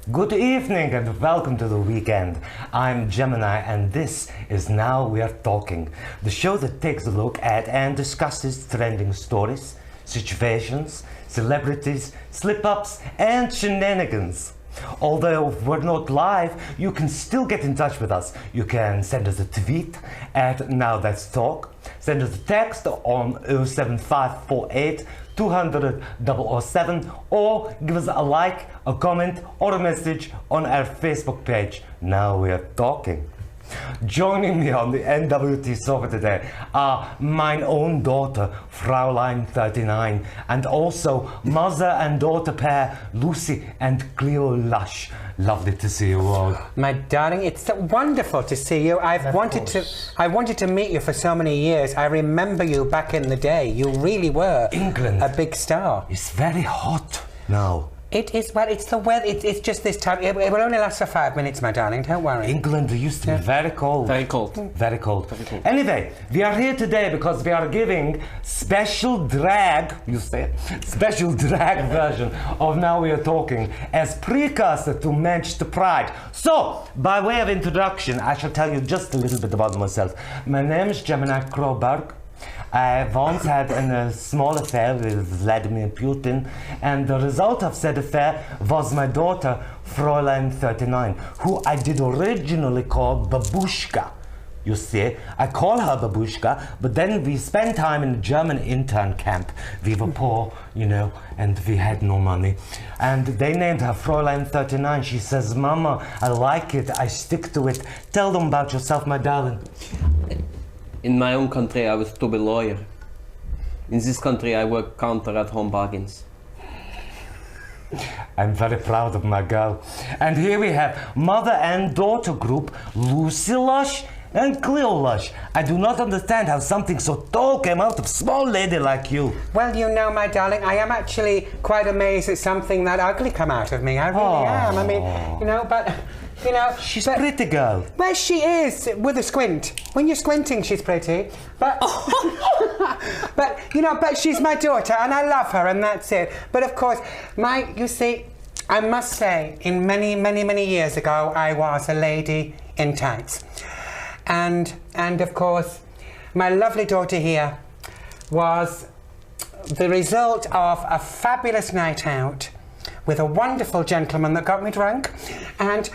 Good evening and welcome to the weekend. I'm Gemini and this is Now We Are Talking, the show that takes a look at and discusses trending stories, situations, celebrities, slip-ups and shenanigans. Although we're not live, you can still get in touch with us. You can send us a tweet at Now Let's Talk, send us a text on 07548 200 007, or give us a like, a comment or a message on our Facebook page, Now We Are Talking. Joining me on the NWT sofa today are my own daughter, Fraulein 39, and also mother and daughter pair, Lucy and Cleo Lush. Lovely to see you all. My darling, it's so wonderful to see you. I wanted to meet you for so many years. I remember you back in the day. You really were England. A big star. It's very hot now. It is, well, it's the weather. It's just this time. It will only last for 5 minutes, my darling. Don't worry. England used to be very cold. Very cold. Very cold. Anyway, we are here today because we are giving special drag, special drag version of Now We Are Talking as precursor to Manchester Pride. So, by way of introduction, I shall tell you just a little bit about myself. My name is Gemini Croberg. I once had a small affair with Vladimir Putin, and the result of said affair was my daughter, Fraulein 39, who I did originally call Babushka. You see, I call her Babushka, but then we spent time in a German intern camp. We were poor, you know, and we had no money. And they named her Fraulein 39. She says, Mama, I like it, I stick to it. Tell them about yourself, my darling. In my own country, I was to be lawyer. In this country, I work counter at home bargains. I'm very proud of my girl. And here we have mother and daughter group, Lucy Lush and Cleo Lush. I do not understand how something so tall came out of a small lady like you. Well, you know, my darling, I am actually quite amazed at something that ugly come out of me. I really am. I mean, you know, but... You know, she's a pretty girl. Well, she is, with a squint. When you're squinting, she's pretty. But, but you know, but she's my daughter, and I love her, and that's it. But of course, you see, I must say, in many years ago, I was a lady in tights, and of course, my lovely daughter here was the result of a fabulous night out with a wonderful gentleman that got me drunk, and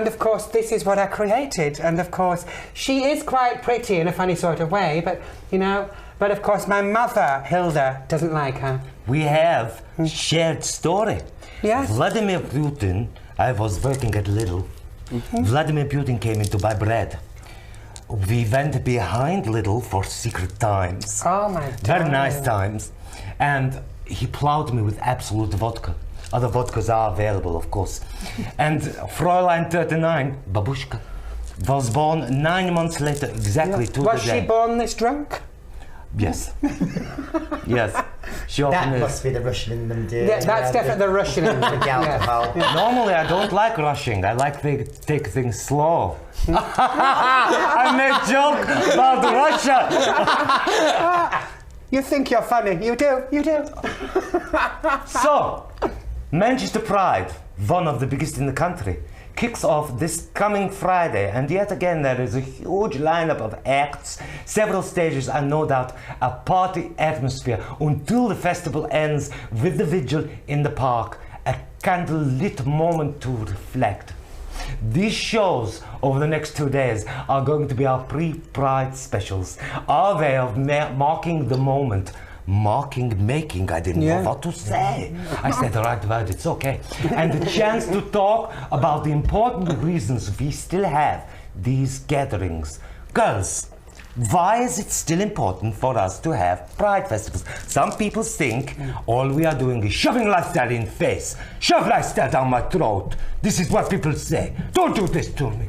of course, this is what I created. And of course, she is quite pretty in a funny sort of way, but, you know, but of course, my mother, Hilda, doesn't like her. We have shared story. Yes. Vladimir Putin, I was working at Lidl. Vladimir Putin came in to buy bread. We went behind Lidl for secret times. Oh, my God. Very nice times. And he plowed me with absolute vodka. Other vodkas are available, of course. And Fraulein 39, Babushka, was born 9 months later, exactly to the day. Was she born this drunk? Yes. Yes. She often that must be the Russian in them, dear. Yeah, that's definitely the Russian in them. Normally, I don't like rushing. I like to take things slow. I made a joke about Russia. You think you're funny. You do. You do. So, Manchester Pride, one of the biggest in the country, kicks off this coming Friday, and yet again there is a huge lineup of acts, several stages, and no doubt a party atmosphere until the festival ends with the vigil in the park, a candlelit moment to reflect. These shows over the next 2 days are going to be our pre-Pride specials, our way of marking the moment. Making, I didn't know what to say. I said the right word, it's okay. And the chance to talk about the important reasons we still have these gatherings. Girls, why is it still important for us to have Pride festivals? Some people think all we are doing is shoving lifestyle in face. Shove lifestyle down my throat. This is what people say. Don't do this to me.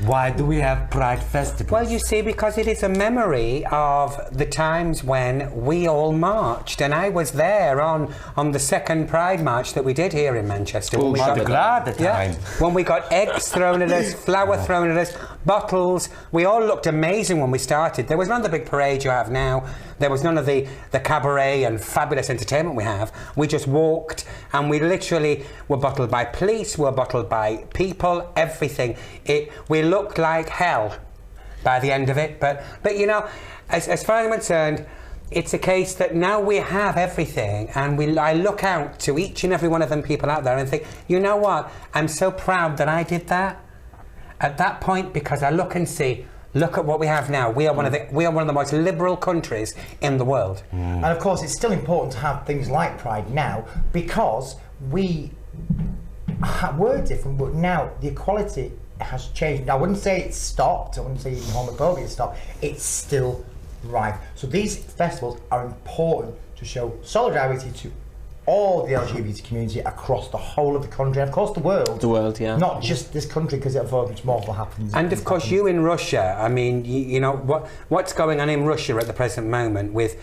Why do we have Pride festivals? Well, you see, because it is a memory of the times when we all marched, and I was there on the second Pride march that we did here in Manchester. Oh, glad the time. When we got eggs thrown at us, flour thrown at us, bottles. We all looked amazing when we started. There was none of the big parade you have now. There was none of the cabaret and fabulous entertainment we have. We just walked, and we literally were bottled by police, we were bottled by people, everything. We looked like hell by the end of it. But you know, as far as I'm concerned, it's a case that now we have everything, and I look out to each and every one of them people out there and think, you know what, I'm so proud that I did that at that point, because I look and see, look at what we have now. We are one of the most liberal countries in the world. And of course, it's still important to have things like Pride now, because we were different, but now the equality has changed. I wouldn't say it's stopped. I wouldn't say homophobia stopped. It's still right. So these festivals are important to show solidarity to all the LGBT community across the whole of the country, and of course the world. The world, yeah. Not just this country, because much more will happen. And of course, you in Russia. I mean, you know what's going on in Russia at the present moment with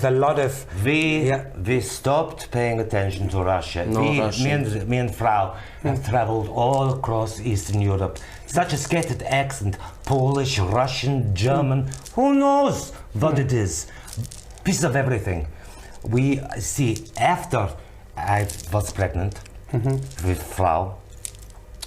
a lot of. We stopped paying attention to Russia. Me and Frau have travelled all across Eastern Europe. Such a scattered accent: Polish, Russian, German. Who knows what it is? Piece of everything. We see, after I was pregnant with Frau,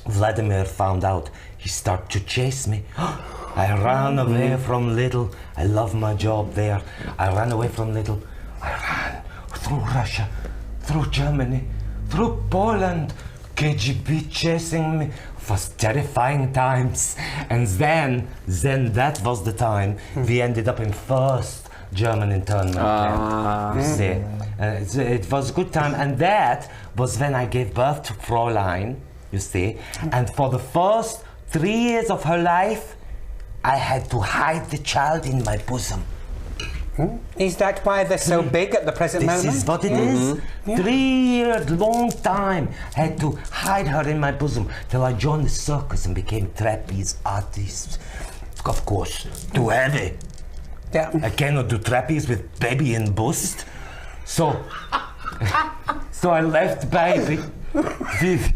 Vladimir found out. He started to chase me. I ran away from Lidl. I love my job there. I ran away from Lidl. I ran through Russia, through Germany, through Poland. KGB chasing me. It was terrifying times. And then that was the time we ended up in first German internment camp, you see. It was a good time, and that was when I gave birth to Fräulein, you see. And for the first 3 years of her life, I had to hide the child in my bosom. Is that why they're so big at the present moment? This is what it is. 3 years, long time. I had to hide her in my bosom till I joined the circus and became trapeze artist. Of course, too heavy. Yeah. I cannot do trapeze with baby in bust. So I left baby with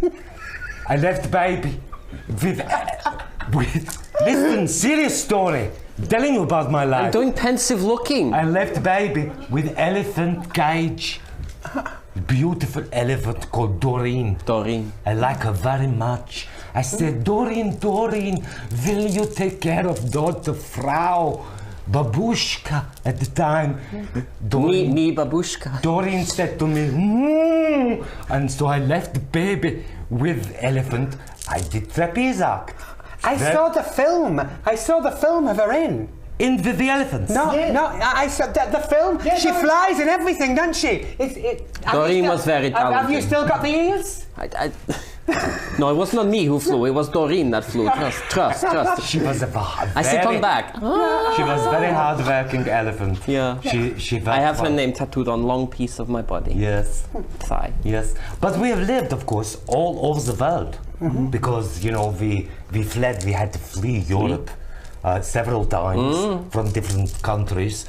listen, serious story. I'm telling you about my life. I'm doing pensive looking. I left baby with elephant cage. Beautiful elephant called Doreen. I like her very much. I said, Doreen, will you take care of daughter Frau? Babushka at the time. Me babushka. Doreen said to me, and so I left the baby with elephant. I did trapeze act. I saw the film of her in. With the elephants? No, I saw the film. Yeah, she flies and everything, doesn't she? Doreen was very talented. Have you still got the ears? No, it was not me who flew. It was Doreen that flew. Trust. She was I sit on back. She was very hard-working elephant. Yeah. I have her name tattooed on long piece of my body. Yes. Thigh. Yes. But we have lived, of course, all over the world because, you know, we fled. We had to flee Europe several times from different countries.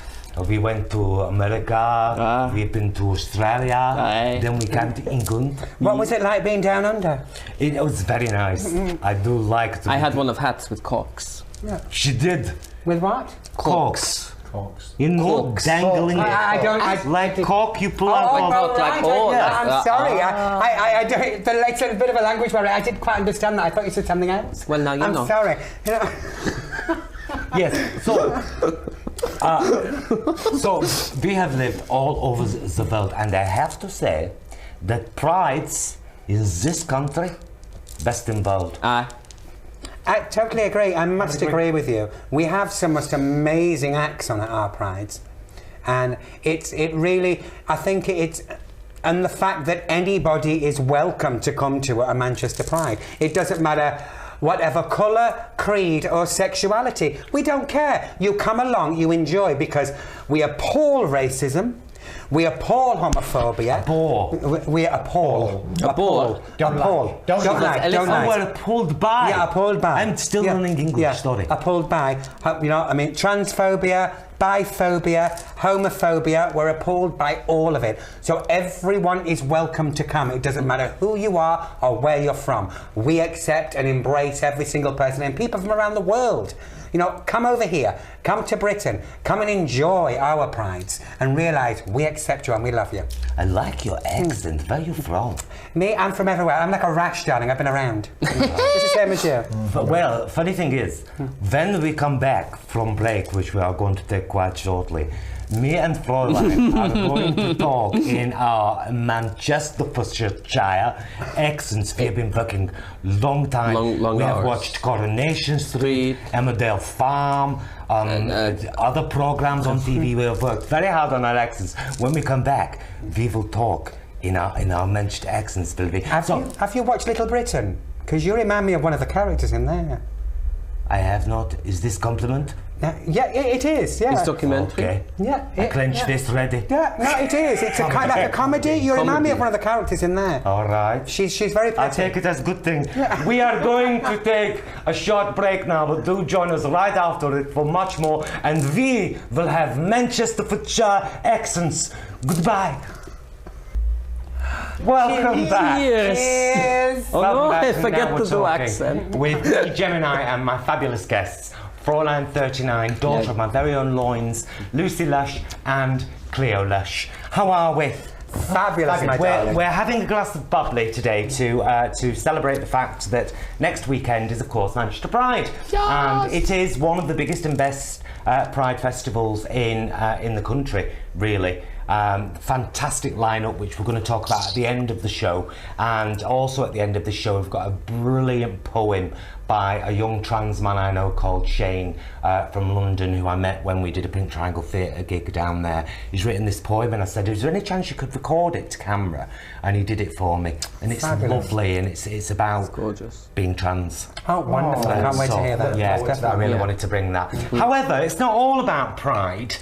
We went to America, we've been to Australia, then we came to England. What was it like being down under? It was very nice. I do like to. I had one of hats with corks. Yeah. She did. With what? Corks. You know, dangling. I don't. Like cork, you pull out. I'm sorry. I don't. It's a bit of a language barrier. I didn't quite understand that. I thought you said something else. Well, now you know. I'm sorry. You know. Yes. So we have lived all over the world, and I have to say that prides in this country best in world. I totally agree. I must agree with you. We have some most amazing acts on at our prides, and it really. I think it's. And the fact that anybody is welcome to come to a Manchester Pride. It doesn't matter whatever colour, creed or sexuality. We don't care. You come along, you enjoy, because we appall racism, we appall homophobia. We appall. Don't lie. We're appalled by. Yeah, appalled by. I'm still learning English, sorry. Appalled by, you know, I mean, transphobia, biphobia, homophobia. We're appalled by all of it. So everyone is welcome to come. It doesn't matter who you are or where you're from. We accept and embrace every single person and people from around the world. You know, come over here, come to Britain, come and enjoy our prides and realise we accept you and we love you. I like your accent. Where are you from? Me, I'm from everywhere. I'm like a rash, darling. I've been around. It's the same as you. Well, funny thing is, when we come back from break, which we are going to take quite shortly, me and Fräulein are going to talk in our Manchestershire accents. We have been working long time. Long we have hours. watched Coronation Street, Emmerdale Farm, other programs on TV. We have worked very hard on our accents. When we come back, we will talk in our Manchester accents, will we? Have you watched Little Britain? Because you remind me of one of the characters in there. I have not. Is this compliment? Yeah, it is. Yeah. It's documentary. Okay. Yeah. I clench this ready. Yeah, no, it is. It's a kind of like a comedy. You remind me of one of the characters in there. All right. She's very pretty. I take it as a good thing. We are going to take a short break now, but do join us right after it for much more, and we will have Manchestershire accents. Goodbye. Welcome back. Cheers. Oh no, I forget to do accent. With me, Gemini, and my fabulous guests, Fräulein 39, daughter of my very own loins, Lucy Lush and Cleo Lush. How are we? Fabulous, my darling. We're having a glass of bubbly today to celebrate the fact that next weekend is, of course, Manchester Pride, and it is one of the biggest and best Pride festivals in the country, really. Fantastic lineup, which we're going to talk about at the end of the show, and also at the end of the show we've got a brilliant poem by a young trans man I know called Shane from London, who I met when we did a Pink Triangle Theatre gig down there. He's written this poem, and I said, is there any chance you could record it to camera? And he did it for me, and it's lovely, and it's about gorgeous being trans. Oh, wonderful. I can't wait to hear that. Yeah, I really wanted to bring that. However, it's not all about Pride.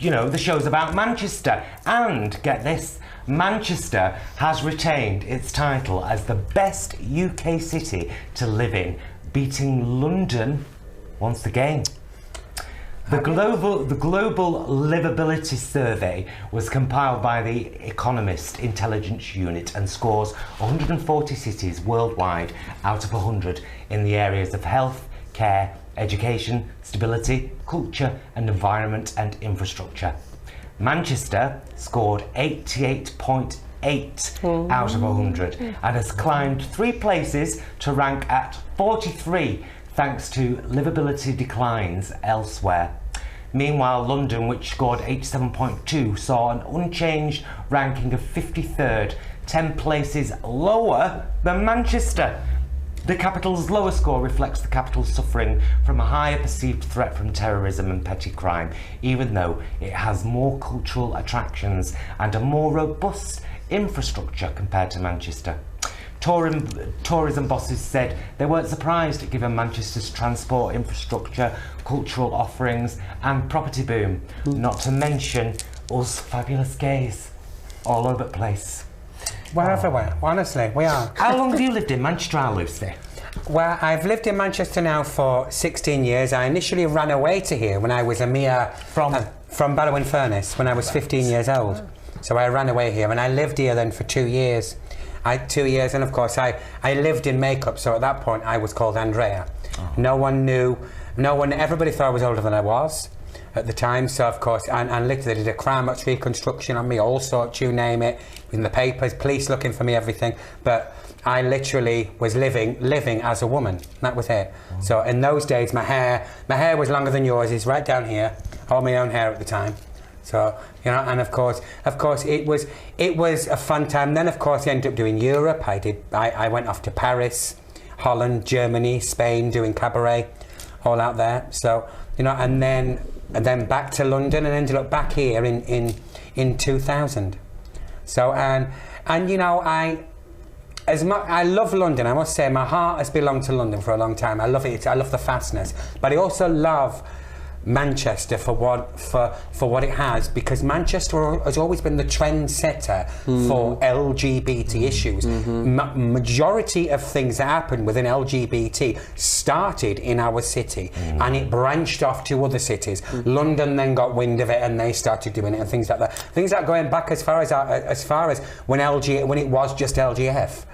You know, the show's about Manchester, and get this, Manchester has retained its title as the best UK city to live in, beating London once again. The global livability survey was compiled by the Economist Intelligence Unit and scores 140 cities worldwide out of 100 in the areas of health, care, education, stability, culture and environment and infrastructure. Manchester scored 88.8 out of 100 and has climbed 3 places to rank at 43 thanks to livability declines elsewhere. Meanwhile, London, which scored 87.2, saw an unchanged ranking of 53rd, 10 places lower than Manchester. The capital's lower score reflects the capital suffering from a higher perceived threat from terrorism and petty crime, even though it has more cultural attractions and a more robust infrastructure compared to Manchester. Tourism bosses said they weren't surprised given Manchester's transport infrastructure, cultural offerings and property boom, not to mention us fabulous gays all over the place. We're everywhere, honestly, we are. How long have you lived in Manchester, Lucy? Well, I've lived in Manchester now for 16 years. I initially ran away to here when I was a mere... From Barrow-in-Furness, when I was 15 years old. So I ran away here, and I lived here then for 2 years. 2 years, and of course I lived in makeup, so at that point I was called Andrea. No one knew, everybody thought I was older than I was at the time, so of course, and literally they did a crime watch reconstruction on me, all sorts, you name it, in the papers, police looking for me, everything, but I literally was living as a woman. That was it. So in those days, my hair was longer than yours. It's right down here. All my own hair at the time. So you know, and of course, it was a fun time. Then of course, I ended up doing Europe. I went off to Paris, Holland, Germany, Spain, doing cabaret, all out there. So you know, and then back to London, and ended up back here in 2000. So and you know, I love London. I must say, my heart has belonged to London for a long time. I love it. I love the fastness, but I also love Manchester for what it has, because Manchester has always been the trendsetter for LGBT issues. Majority of things that happen within LGBT started in our city, and it branched off to other cities. London then got wind of it, and they started doing it, and things like that. Things like going back as far as when it was just LGF.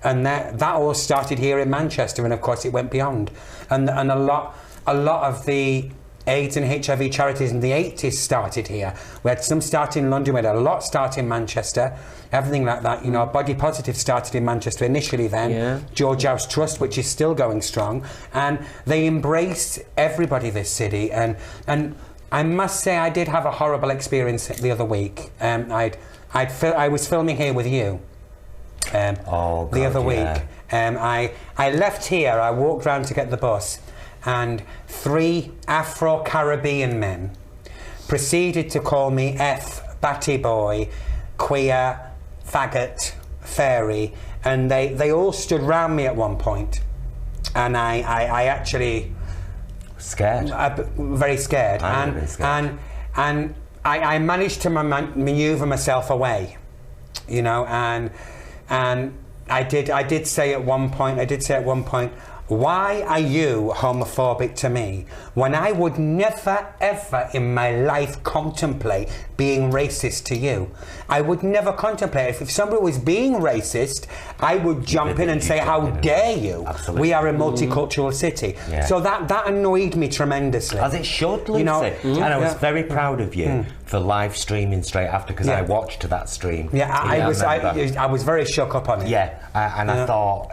And that all started here in Manchester, and of course it went beyond. And a lot of the AIDS and HIV charities in the 80s started here. We had some start in London, we had a lot start in Manchester, everything like that. You know, Body Positive started in Manchester initially then, George House Trust, which is still going strong, and they embraced everybody, this city. And I must say, I did have a horrible experience the other week. I was filming here with you. The other week. I left here, I walked round to get the bus, and 3 Afro-Caribbean men proceeded to call me batty boy, queer, faggot, fairy, and they all stood round me at one point, and I actually... Scared? Very scared. And I managed to manoeuvre myself away, you know, and I did say at one point, why are you homophobic to me when I would never ever in my life contemplate being racist to you? I would never contemplate. If somebody was being racist, I would jump in and say, how dare you? Absolutely. We are a multicultural city. Yeah. So that annoyed me tremendously. As it should, Lucy. You know, and I was very proud of you for live streaming straight after, because I watched that stream. Yeah, I was very shook up on it. Yeah, and I thought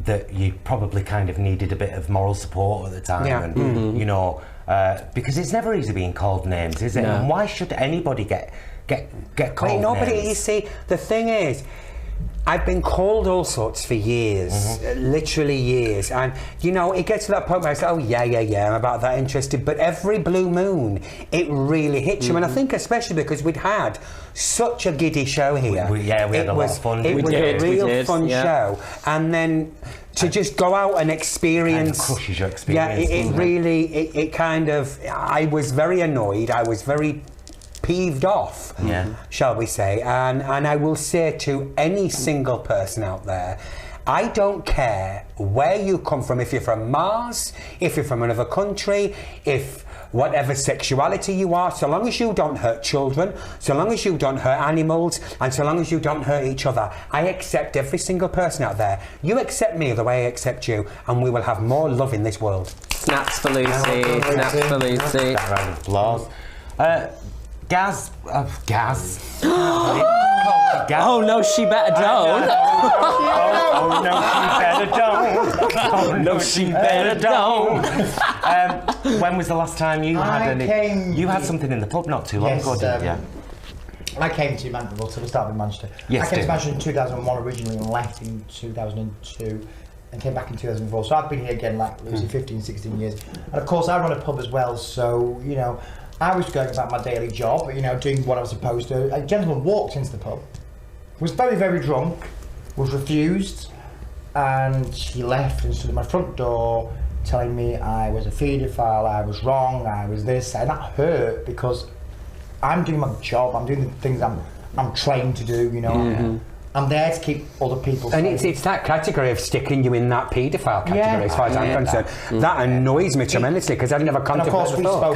that you probably kind of needed a bit of moral support at the time, and you know, because it's never easy being called names, is it? No. And why should anybody get called names? You see, the thing is, I've been called all sorts for years, literally years, and you know, it gets to that point where I say, oh yeah, I'm about that interested, but every blue moon it really hits you, and I think especially because we'd had such a giddy show here. We had a lot of fun. It was a real fun show, and then to just go out and experience... Kind of crushes your experience. Yeah, it really, it kind of... I was very annoyed, I was very peeved off, shall we say, and I will say to any single person out there, I don't care where you come from, if you're from Mars, if you're from another country, if whatever sexuality you are, so long as you don't hurt children, so long as you don't hurt animals, and so long as you don't hurt each other, I accept every single person out there. You accept me the way I accept you, and we will have more love in this world. Snaps for Lucy, snaps for Lucy. That round of applause. Gaz. Oh no, she better don't. Oh no, she better don't. Oh no, she better don't. When was the last time you had You had something in the pub not too long ago, didn't you? I came to Manchester, well, to the start with Manchester. Yes, I came to Manchester in 2001 originally and left in 2002 and came back in 2004. So I've been here again, like Lucy, 15, 16 years. And of course I run a pub as well, so, you know, I was going about my daily job, you know, doing what I was supposed to. A gentleman walked into the pub, was very, very drunk, was refused, and he left and stood at my front door telling me I was a paedophile, I was wrong, I was this, and that hurt because I'm doing my job, I'm doing the things I'm trained to do, you know. I'm there to keep other people safe. And it's that category of sticking you in that paedophile category, as far as I'm concerned. That annoys me tremendously, because I've never contemplated before.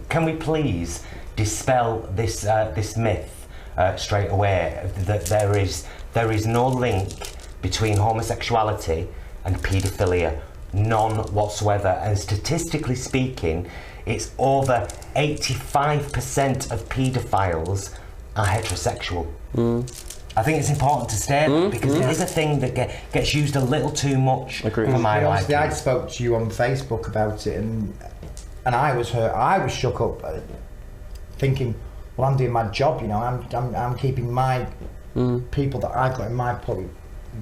Can we please dispel this this myth straight away, that there is no link between homosexuality and paedophilia, none whatsoever, and statistically speaking, it's over 85% of paedophiles are heterosexual. I think it's important to state that, because it is a thing that gets used a little too much for my life. Honestly, I spoke to you on Facebook about it, and I was hurt. I was shook up, thinking, well, I'm doing my job, you know. I'm keeping my people that I've got in my pub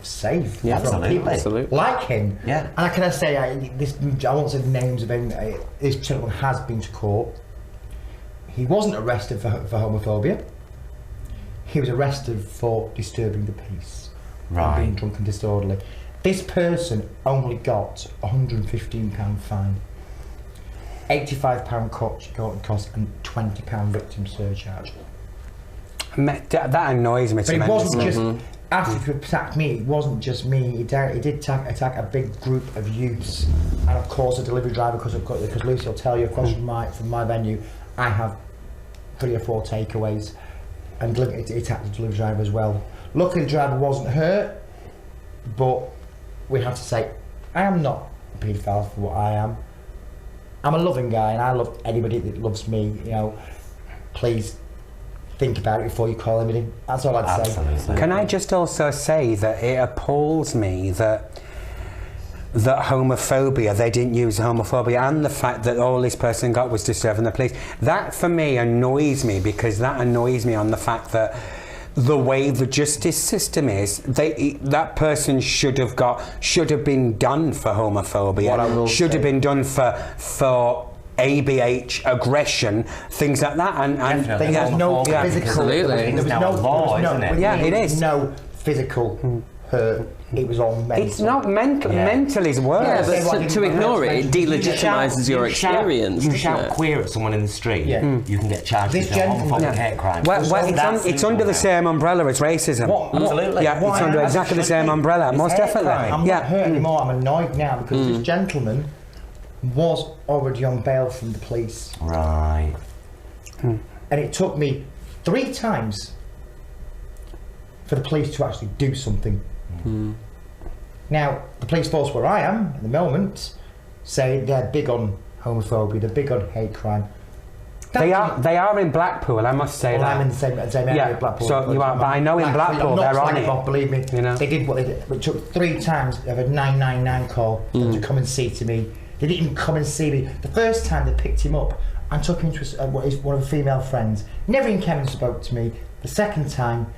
safe from people like him. Yeah. And I say, I won't say the names of him. This gentleman has been to court. He wasn't arrested for homophobia. He was arrested for disturbing the peace, and being drunk and disorderly. This person only got £115 fine. £85 court cost and £20 victim surcharge. That annoys me. But it wasn't just after he attacked me. It wasn't just me. He did attack a big group of youths, and of course a delivery driver. Because Lucy will tell you, of course, from my venue, I have 3 or 4 takeaways, and he attacked the delivery driver as well. Luckily, the driver wasn't hurt, but we have to say, I am not a paedophile for what I am. I'm a loving guy, and I love anybody that loves me. You know, please think about it before you call anybody. That's all I'd say. Absolutely. Can I just also say that it appalls me that homophobia, they didn't use homophobia, and the fact that all this person got was disturbing the police. That for me annoys me, because that annoys me on the fact that the way the justice system is, that person should have been done for homophobia, should have been done for ABH, aggression, things like that, and there's no physical. Absolutely. It's now law, isn't it? Yeah, it is. No physical hurt. It was all mental. It's not mental. Mental is worse. Yeah, but to ignore it delegitimises your experience. You shout queer at someone in the street, you can get charged with homophobic hate crime. It's under the same umbrella as racism. Absolutely. Yeah, it's under exactly the same umbrella, most definitely. I'm not hurt anymore. I'm annoyed now because this gentleman was already on bail from the police. Right. And it took me 3 times for the police to actually do something. Now, the police force where I am at the moment say they're big on homophobia, they're big on hate crime. They are in Blackpool, I must say that. I'm in the same area, Blackpool. So you are, but I know in Blackpool they're on it. Believe me, you know? They did what they did. It took 3 times of a 999 call for them to come and see to me. They didn't even come and see me. The first time they picked him up and took him to one of the female friends. Never even came and spoke to me. The second time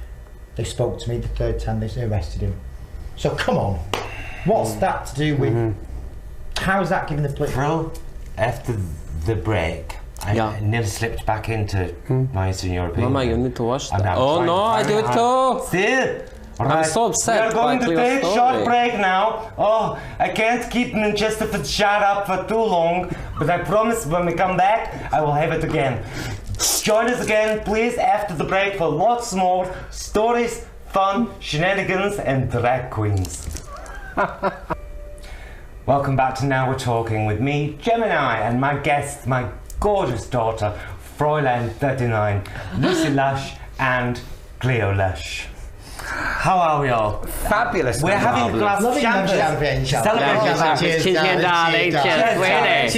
they spoke to me. The third time they arrested him. So come on, what's that to do with? How's that giving the police? Bro, after the break, I nearly slipped back into my Eastern European. Mama, you need to watch that. I'm Oh no, I do it too. Still. I'm so upset. We're going by to Cleo's take a story. short break now. Oh, I can't keep Manchester shut up for too long, but I promise when we come back, I will have it again. Join us again, please, after the break for lots more stories, fun, shenanigans, and drag queens. Welcome back to Now We're Talking with me, Gemini, and my guest, my gorgeous daughter, Fräulein 39, Lucy Lush and Cleo Lush. How are we all? Fabulous. We're having a glass of champagne. Cheers, darling. Cheers, sweetie.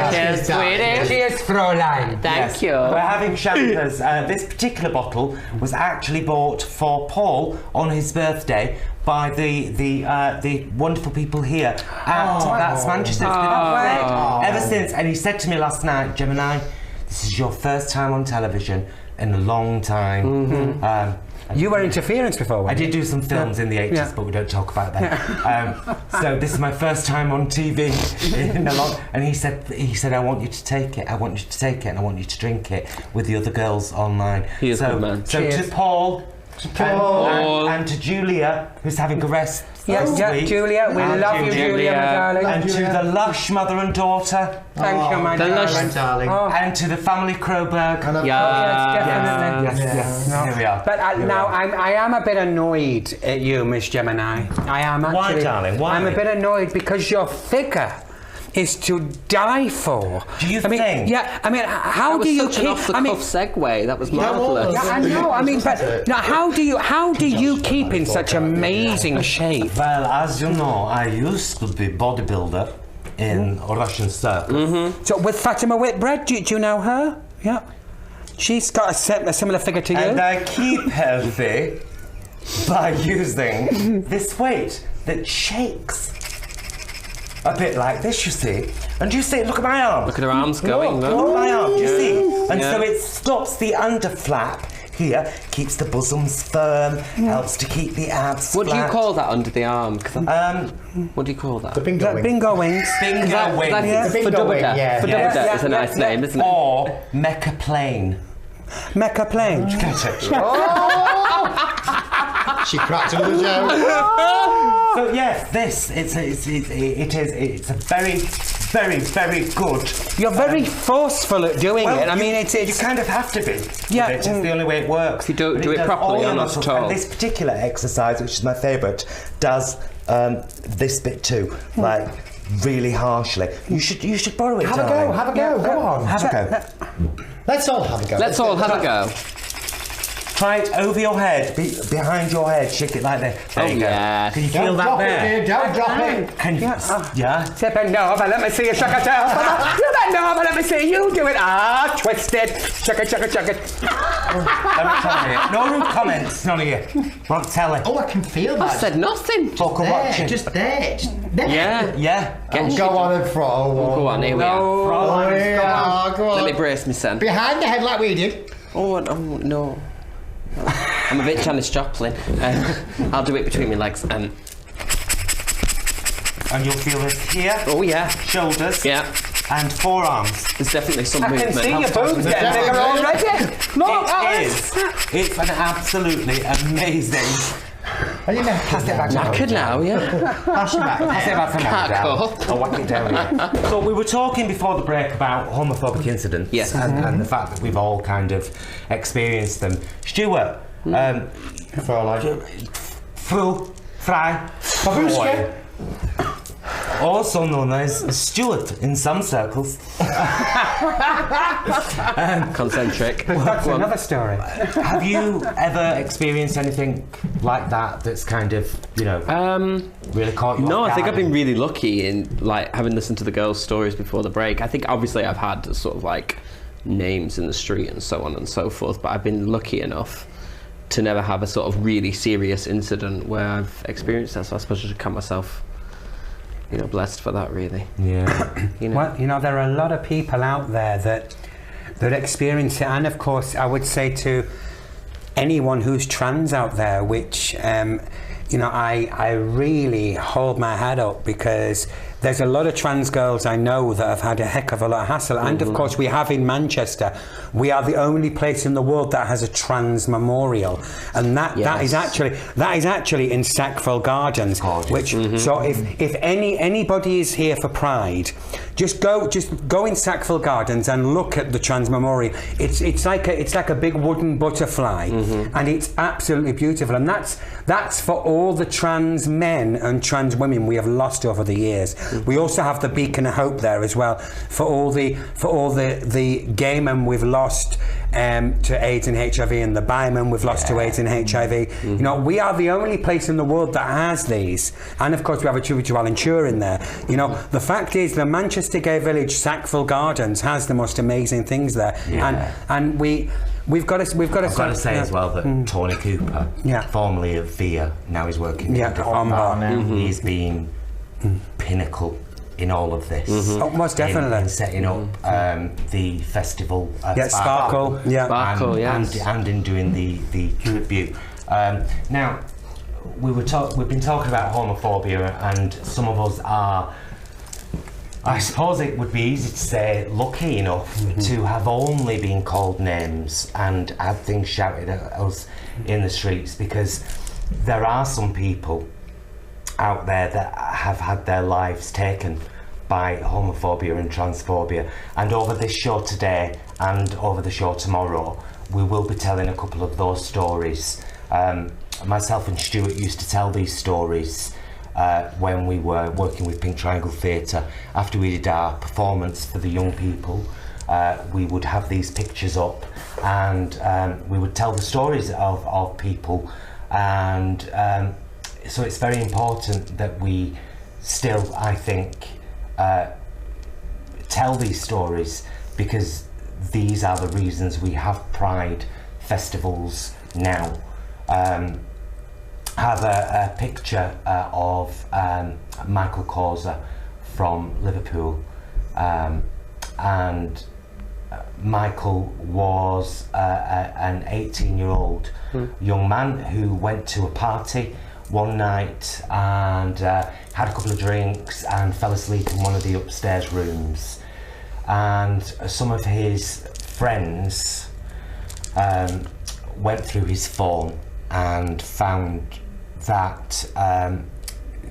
Cheers, sweetie. Cheers, Fräulein. Thank you. We're having champers. This particular bottle was actually bought for Paul on his birthday by the wonderful people here at That's Manchester. It's been up ever since, and he said to me last night, Gemini, this is your first time on television in a long time. You were interference before, I did do some films in the 80s, but we don't talk about that. So this is my first time on TV in a long. And he said, I want you to take it. I want you to take it, and I want you to drink it with the other girls online. He is a good man. So to Paul. And to Julia, who's having a rest. Julia, we love you, Julia, my darling. And to the Lush mother and daughter. Thank you, my darling. And to the family Kroberg. Yes, definitely. Yes. Here we are. But now I am a bit annoyed at you, Miss Gemini. I am actually. Why, darling? Why? I'm a bit annoyed because your figure is to die for. Do you think? Yeah, I mean, how do you That was such an off-the-cuff segue. That was marvellous. Yeah, I know. I mean, but now, how do you keep in such amazing shape? Well, as you know, I used to be bodybuilder in Russian circles. So with Fatima Whitbread, do you know her? Yeah. She's got a similar figure to you. And I keep healthy by using this weight that shakes. A bit like this, you see. And you see, look at my arm. Look at her arms going. Look at my arm, do you see? And so it stops the underflap here, keeps the bosoms firm, helps to keep the abs What do you flat. call that under the arm? What do you call that? The bingo wing. Bingo wings. Bingo wing. That's The for bingo wing, Dubada. yeah. For Yeah. Dubada is a nice name, isn't it? Or Mecca Plane. Mecca plane. Get it? She cracked another joke. So yes, this it's a very very, very good. You're very forceful at doing it. I mean, it's you kind of have to be. Yeah, It's the only way it works. You don't do it does properly, all your you're not muscles. at all. And this particular exercise, which is my favourite, does this bit too, like really harshly. You should borrow it. Have a go, have a go, go on. Have a go. Let's all have a go. Let's all have a go. Try it over your head, behind your head. Shake it like that. There you go. yeah. Can you feel that drop there? it, dear, don't drop it. Can you? Yeah. Tip and over, let me see you shake it down. You bend over, let me see you do it. Ah, twist it. Shake it, shake it, shake it. Let me tell you. No rude comments, none of you. Won't tell it. Oh, I can feel I that. said nothing. Fuck There, watching. just there, just there. Yeah. Yeah. Go on and throw. Go on, here we are. Oh, yeah, go Let on. me brace me, son. Behind the head like we did. Oh, no. I'm a bit Janis Joplin. I'll do it between my legs. And you'll feel it here. Oh, yeah. Shoulders. Yeah. And forearms. There's definitely some I movement. can see your boobs getting bigger already. Look, It is. It's an absolutely amazing. Are you pass it back Knackered now, yeah. Pass it back. Pass it back for now. Can't Dad. go. I'll whack it down here. So we were talking before the break about homophobic incidents, Yes. and the fact that we've all kind of experienced them. Stuart, fry, Babushka. also known as Stuart in some circles. Concentric. That's Go on. another story. Have you ever experienced anything like that that's kind of, really caught you No, off I think guard? I've been really lucky in like having listened to the girls' stories before the break. I think obviously I've had sort of like names in the street and so on and so forth, but I've been lucky enough to never have a sort of really serious incident where I've experienced that. So I suppose I should count myself, blessed for that, really. Yeah. Well, there are a lot of people out there that experience it, and of course, I would say to anyone who's trans out there, which I really hold my head up, because there's a lot of trans girls I know that have had a heck of a lot of hassle. And of course, we have in Manchester, we are the only place in the world that has a trans memorial, and that is actually in Sackville Gardens. Which so if anybody is here for Pride, just go in Sackville Gardens and look at the trans memorial. It's like a big wooden butterfly, and it's absolutely beautiful. And that's for all the trans men and trans women we have lost over the years. We also have the Beacon of Hope there as well for all the gay men we've lost to AIDS and HIV, and the bi men we've lost to AIDS and HIV. We are the only place in the world that has these, and of course we have a tribute to Alan Turing in there. The fact is, the Manchester Gay Village, Sackville Gardens, has the most amazing things there, and we've got to say as well that Tony Cooper, formerly of VIA, now he's working at He's been pinnacle in all of this. Oh, most definitely. In setting up the festival. Sparkle. And in doing the tribute. Now, we've been talking about homophobia, and some of us are, I suppose it would be easy to say, lucky enough to have only been called names and had things shouted at us in the streets, because there are some people out there that have had their lives taken by homophobia and transphobia, and over this show today and over the show tomorrow we will be telling a couple of those stories. Myself and Stuart used to tell these stories when we were working with Pink Triangle Theatre. After we did our performance for the young people, we would have these pictures up, and we would tell the stories of people, and so it's very important that we still, I think, tell these stories, because these are the reasons we have Pride festivals now. I have a picture of Michael Causer from Liverpool, and Michael was an 18-year-old young man who went to a party one night and had a couple of drinks and fell asleep in one of the upstairs rooms, and some of his friends went through his phone and found that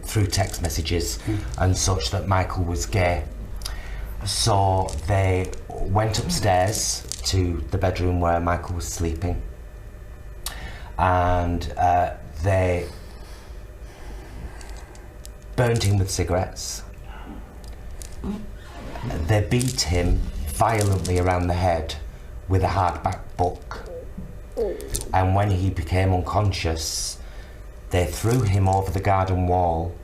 through text messages and such, that Michael was gay. So they went upstairs to the bedroom where Michael was sleeping, and they burned him with cigarettes. They beat him violently around the head with a hardback book, and when he became unconscious, they threw him over the garden wall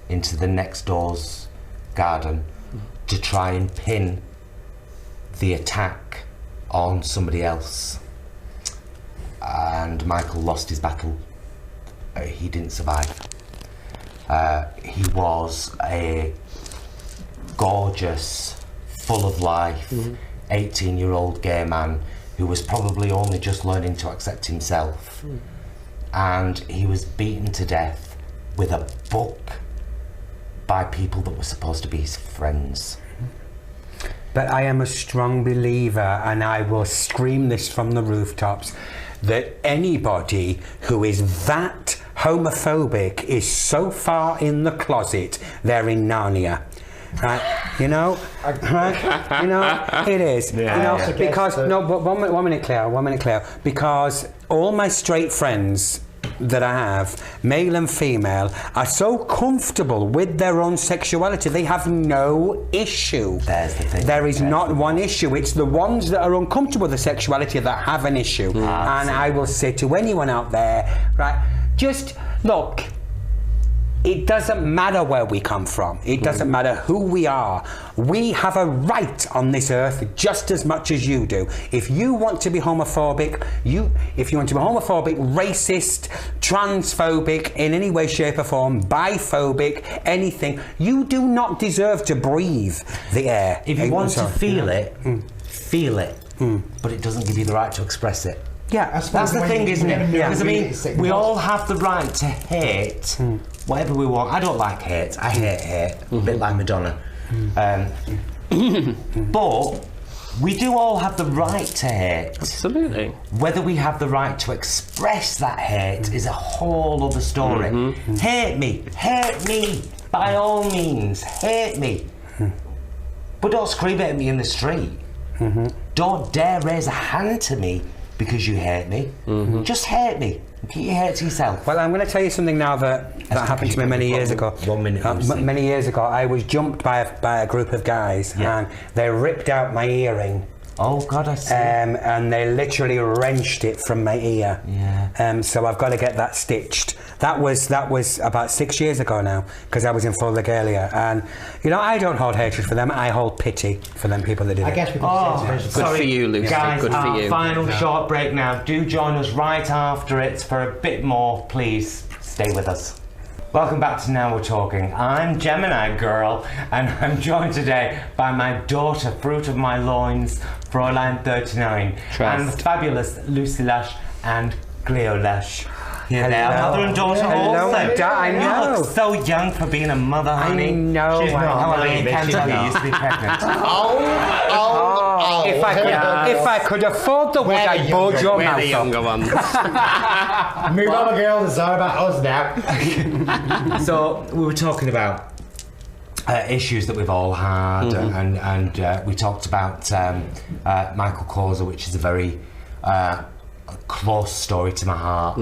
into the next door's garden to try and pin the attack on somebody else. And Michael lost his battle. He didn't survive. He was a gorgeous, full of life, 18-year-old gay man who was probably only just learning to accept himself. And he was beaten to death with a book by people that were supposed to be his friends. But I am a strong believer, and I will scream this from the rooftops, that anybody who is that homophobic is so far in the closet, they're in Narnia. Right, you know, right, you know, it is, Yeah, you know, yeah. because, no, but one minute, Claire, because all my straight friends that I have, male and female, are so comfortable with their own sexuality, they have no issue. There's the thing. There is not one issue. It's the ones that are uncomfortable with their sexuality that have an issue. And I will say to anyone out there, right, just look, it doesn't matter where we come from. It doesn't matter who we are. We have a right on this earth just as much as you do. If you want to be homophobic, racist, transphobic, in any way, shape or form, biphobic, anything, you do not deserve to breathe the air. If you want to feel it, feel it. But it doesn't give you the right to express it. Yeah, That's the thing, isn't it? Because I mean, it's sick. we all have the right to hate whatever we want. I don't like hate. I hate hate. A bit like Madonna. But we do all have the right to hate. Absolutely. Whether we have the right to express that hate is a whole other story. Hate me, by all means, hate me. But don't scream at me in the street. Don't dare raise a hand to me because you hate me. Just hate me. Keep your hate to yourself. Well, I'm going to tell you something now that happened to me many years ago. 1 minute. Many years ago, I was jumped by a group of guys, and they ripped out my earring. Oh God, I see. And they literally wrenched it from my ear. Yeah. So I've got to get that stitched. That was about 6 years ago now, because I was in full regalia. And you know, I don't hold hatred for them. I hold pity for them people that did it. I guess we can say Good for you, Lucy. Guys, Good for our you. final short break now. Do join us right after it for a bit more. Please stay with us. Welcome back to Now We're Talking. I'm Gemini Girl, and I'm joined today by my daughter, fruit of my loins, Fräulein 39, and the fabulous Lucy Lush and Cleo Lush. Here they are, mother and daughter Hello, also. I know. You look so young for being a mother, honey. I know. She's not. I Well, know. you can tell you used to be pregnant. If I could afford the wood, I'd bulge your We're the mouth younger up. ones. Move on, girl. It's all about us now. So we were talking about issues that we've all had, and we talked about Michael Causa, which is a very close story to my heart,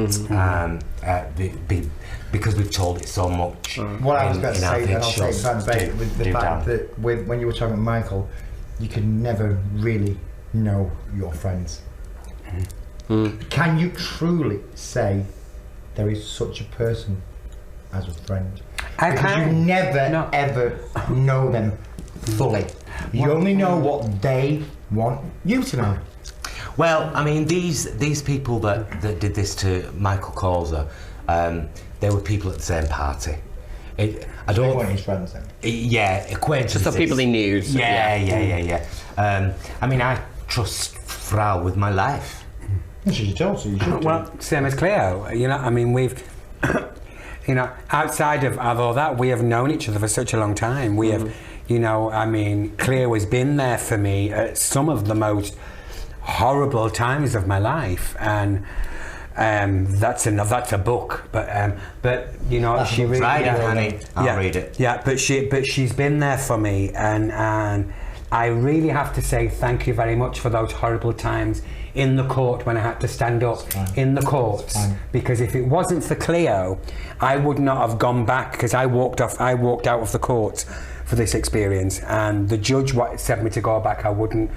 because we've told it so much. What I was going to in our say, then I'll shows. take that back with the Do fact tell. that when you were talking about Michael, you can never really know your friends. Can you truly say there is such a person as a friend? I Because you can. never ever know them fully. You only know what they want you to know. Well, I mean, these people that did this to Michael Causa, they were people at the same party. I They don't. weren't his friends then. Yeah, acquaintances. Just the people he knew. So Yeah. I mean, I trust Frau with my life. She's your daughter, you should do. Well, same as Cleo. You know, I mean, we've, you know, outside of all that, we have known each other for such a long time. We have, you know, I mean, Cleo has been there for me at some of the most horrible times of my life, and that's a book. But you know, That's she really, Friday, yeah, honey. I'll read it. Yeah, but she's been there for me, and I really have to say thank you very much for those horrible times in the court when I had to stand up in the courts, because if it wasn't for Cleo, I would not have gone back, because I walked out of the court for this experience, and the judge said me to go back. I wouldn't.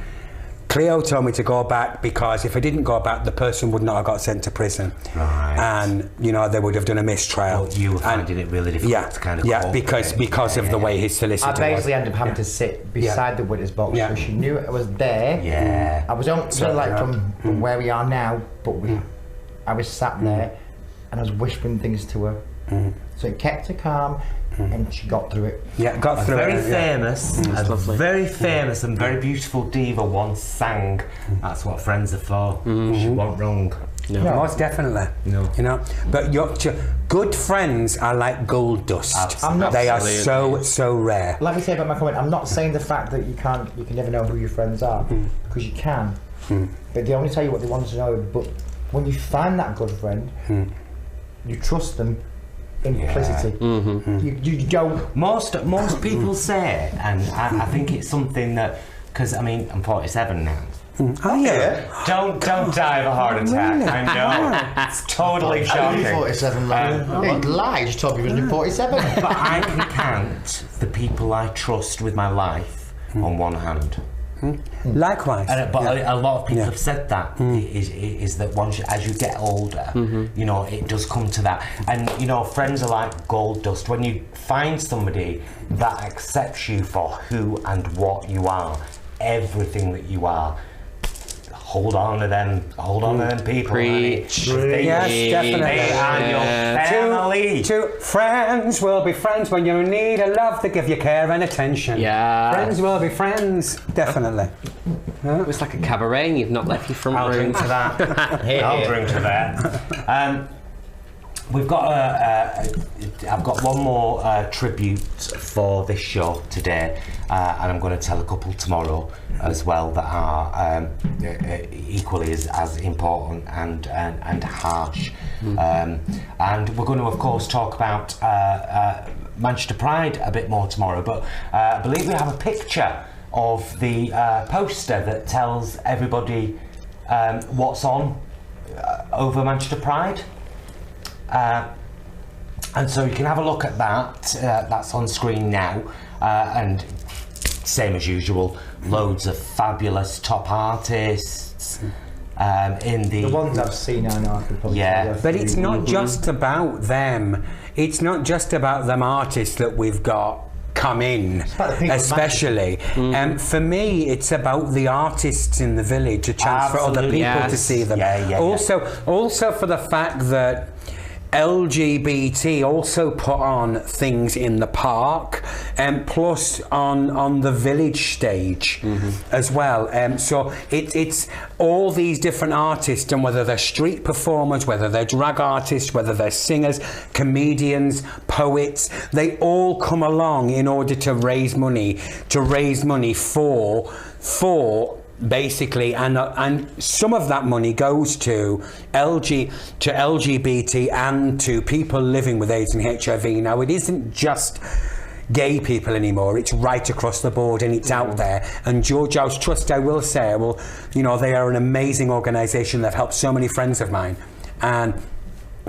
Cleo told me to go back because if I didn't go back, the person would not have got sent to prison. Right. And, you know, they would have done a mistrial. Well, you were finding it really difficult to kind of because of the way his solicitor was. I basically ended up having to sit beside the witness box, so she knew it was there. Yeah. I was only from where we are now, but I was sat there and I was whispering things to her. So it kept her calm. And she got through it. Yeah, got through very it. Famous, very famous and very beautiful diva once sang, "That's what friends are for." She wasn't wrong. No, most definitely. No. You know, but good friends are like gold dust. Absolutely. They are so rare. Like I say about my comment, I'm not saying the fact that you can never know who your friends are, because you can. But they only tell you what they want to know. But when you find that good friend, you trust them. Implicity. You don't. Most people say, and I think it's something that, because I mean I'm 47 now. Oh yeah. Don't die of a heart attack. Really? I know. It's totally shocking. 47, man. He lied. Just told me he was 47. But I can count the people I trust with my life on one hand. Likewise. But a lot of people have said that is that as you get older, you know, it does come to that. And you know, friends are like gold dust. When you find somebody that accepts you for who and what you are, everything that you are, hold on to them. Hold on to them people. Preach. Yes, definitely. They are your family. Two friends will be friends when you need a love to give you care and attention. Yeah. Friends will be friends, definitely. It's like a cabaret and you've not left your front I'll room. drink to that. I'll drink to that. We've got I've got one more tribute for this show today, and I'm going to tell a couple tomorrow as well that are equally as important and harsh. And we're going to, of course, talk about Manchester Pride a bit more tomorrow. But I believe we have a picture of the poster that tells everybody what's on over Manchester Pride. And so you can have a look at that. That's on screen now, and same as usual, loads of fabulous top artists in the ones I've seen. I know I could probably tell you. But it's not just about them. It's not just about them artists that we've got come in, especially. For me, it's about the artists in the village, a chance for other people to see them. Also for the fact that LGBT also put on things in the park, and plus on the village stage as well. So it's all these different artists, and whether they're street performers, whether they're drag artists, whether they're singers, comedians, poets, they all come along in order to raise money for basically, and some of that money goes to LGBT and to people living with AIDS and HIV. Now, it isn't just gay people anymore, it's right across the board, and it's out there. And George House Trust, I will say, you know, they are an amazing organisation. They've helped so many friends of mine, and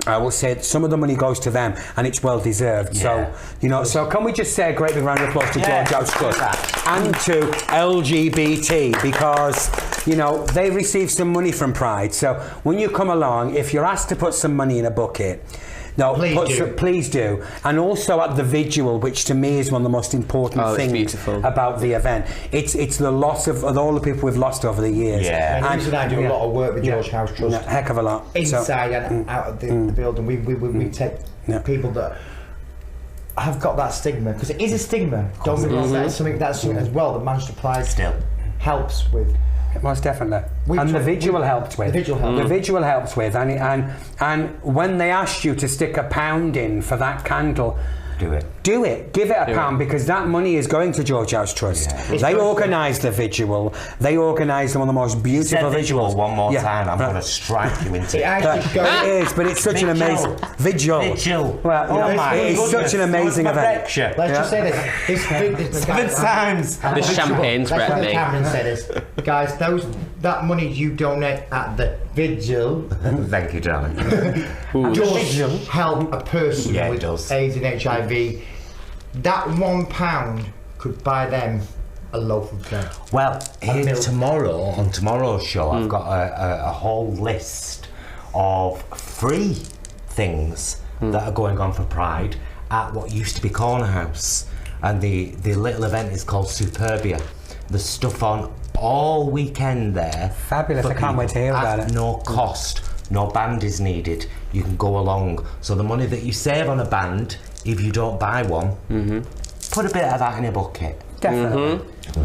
I will say some of the money goes to them, and it's well deserved. So, you know, so can we just say a great big round of applause to George House Trust and to LGBT, because, you know, they receive some money from Pride. So when you come along, if you're asked to put some money in a bucket, please do. And also at the vigil, which to me is one of the most important things about the event. It's the loss of all the people we've lost over the years. And Lucy and I do a lot of work with George House Trust. A heck of a lot. Inside and out of the building. We take people that have got that stigma, because it is a stigma. Don't get me wrong, that's something as well that Manchester Pride still helps with. Most definitely. The vigil helped with. The vigil helps with, and when they asked you to stick £1 in for that candle, Do it. Do it. Give it a Do pound it. because that money is going to George House Trust. Yeah. They organise the vigil. They organise one of the most beautiful visual visuals. one more Yeah. time. I'm going to strike you into It it. actually But goes. it is, but it's such an amazing vigil. Vigil. Well, you Oh know, my it's goodness. such an amazing What's my event. lecture? Let's just say this. This 7 times. The champagne's Let's red let me. Cameron say this. Guys, that money you donate at the vigil Thank you, darling. does help a person Yeah, it with does. AIDS and HIV. That £1 could buy them a loaf of bread. Well, here milk. tomorrow, on tomorrow's show, I've got a whole list of free things that are going on for Pride at what used to be Corner House. And the little event is called Superbia. There's stuff on all weekend there. Fabulous, for I can't wait to hear people about at it. no cost, no band is needed. You can go along. So the money that you save on a band, if you don't buy one, put a bit of that in a bucket. Definitely.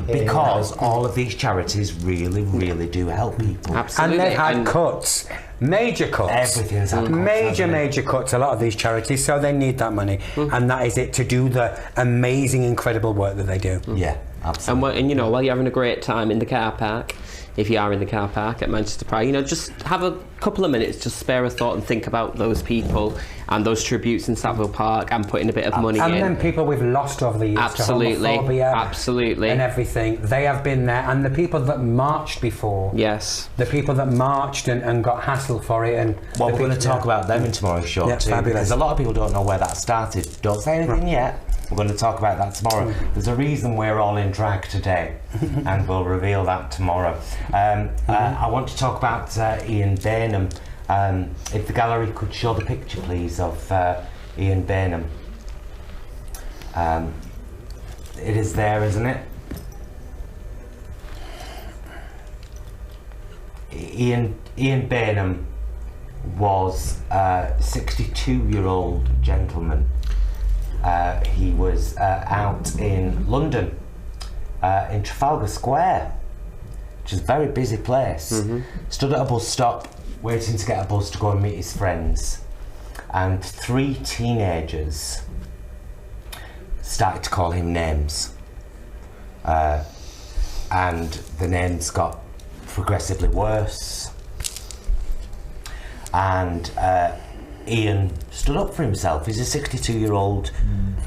Because all of these charities really, really do help people. Absolutely. And they've had And- cuts. Major cuts. Everything's had cuts, Major, hasn't it? major cuts, a lot of these charities, so they need that money. And that is it to do the amazing, incredible work that they do. Yeah, absolutely. And you know, while you're having a great time in the car park, if you are in the car park at Manchester Pride, you know, just have a couple of minutes, just spare a thought and think about those people and those tributes in Savile Park and putting a bit of money And in. then people we've lost over the years Absolutely, to homophobia absolutely. and everything, they have been there. And the people that marched before, Yes. the people that marched and got hassled for it. And Well, the we're going to people- talk about them in tomorrow's show Yeah, too, fabulous. because a lot of people don't know where that started. Don't say anything yet. We're going to talk about that tomorrow. There's a reason we're all in drag today, and we'll reveal that tomorrow. I want to talk about Ian Bainham. If the gallery could show the picture, please, of Ian Bainham. It is there, isn't it? Ian Bainham was a 62-year-old gentleman. He was out in London, in Trafalgar Square, which is a very busy place. Stood at a bus stop, waiting to get a bus to go and meet his friends. And 3 teenagers started to call him names. And the names got progressively worse. And Ian stood up for himself. He's a 62-year-old,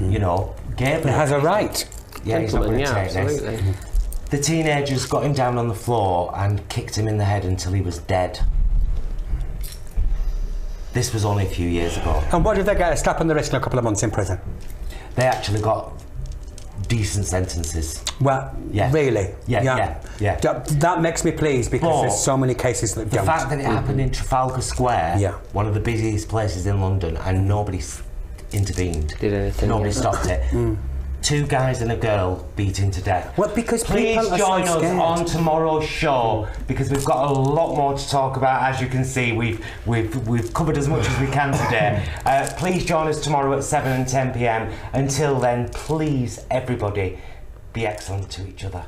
you know, gay It has a right. Yeah, he's not going to Yeah, take absolutely. this. The teenagers got him down on the floor and kicked him in the head until he was dead. This was only a few years ago. And what did they get? A slap on the wrist and a couple of months in prison? They actually got decent sentences. Well, Yeah. really? Yeah. That makes me pleased because But there's so many cases that The don't. fact that it happened in Trafalgar Square, Yeah. one of the busiest places in London, and nobody intervened. Did anything, Nobody yeah. stopped it. 2 guys and a girl beaten to death. Well, because Please people are join so us scared. on tomorrow's show because we've got a lot more to talk about. As you can see, we've covered as much as we can today. Please join us tomorrow at 7 and 10 p.m. Until then, please, everybody, be excellent to each other.